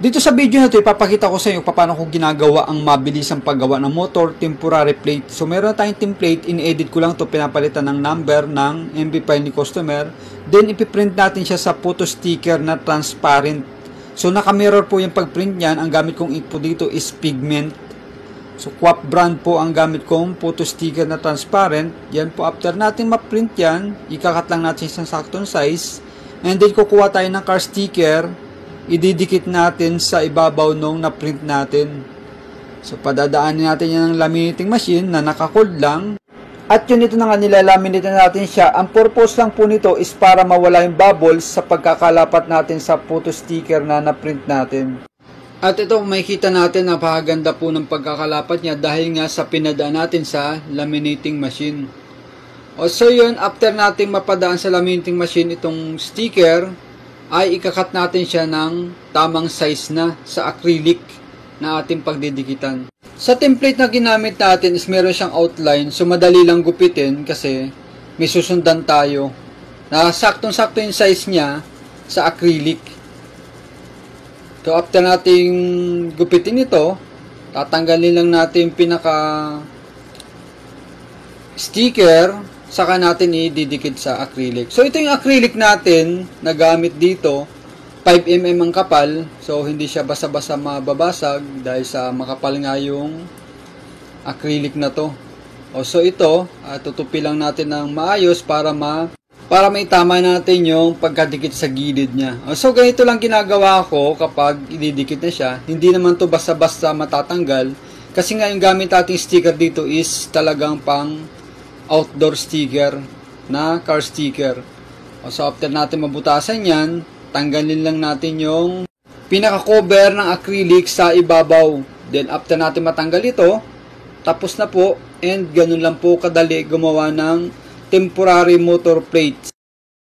Dito sa video na ito, ipapakita ko sa inyo paano ko ginagawa ang mabilisang paggawa ng motor temporary plate. So meron tayong template, in-edit ko lang ito, pinapalitan ng number ng MB file ni customer. Then ipiprint natin siya sa photo sticker na transparent. So naka-mirror po yung pag-print niyan. Ang gamit kong ink po dito is pigment. So Quap brand po ang gamit kong photo sticker na transparent. Yan po, after natin ma-print yan, ikakat lang natin sa saktong size. And then kukuha tayo ng car sticker, ididikit natin sa ibabaw nung na-print natin. So padadaanin natin yan ng laminating machine na naka-cold lang. At yun, ito na nga, nilalaminate natin siya. Ang purpose lang po nito is para mawala yung bubbles sa pagkakalapat natin sa photo sticker na na-print natin. At ito, makikita natin, napakaganda po ng pagkakalapat niya dahil nga sa pinadaan natin sa laminating machine. O so yun, after natin mapadaan sa laminating machine itong sticker, ay ikakat natin siya ng tamang size na sa acrylic na ating pagdidikitan. Sa template na ginamit natin is meron siyang outline, so madali lang gupitin kasi may susundan tayo na saktong-sakto yung size niya sa acrylic. So after nating gupitin ito, tatanggalin lang natin yung pinaka sticker, saka natin ididikit sa acrylic. So ito yung acrylic natin na gamit dito, 5mm ang kapal, so hindi siya basa-basa mababasag dahil sa makapal nga yung acrylic na to. O so ito, tutupi lang natin ng maayos para maitama natin yung pagkadikit sa gilid niya. O so ganito lang ginagawa ko kapag ididikit na siya. Hindi naman to basta-basta matatanggal kasi nga yung gamit nating sticker dito is talagang pang outdoor sticker na car sticker. So after natin mabutasan yan, tanggalin lang natin yung pinaka-cover ng acrylic sa ibabaw. Then after natin matanggal ito, tapos na po, and ganun lang po kadali gumawa ng temporary motor plates.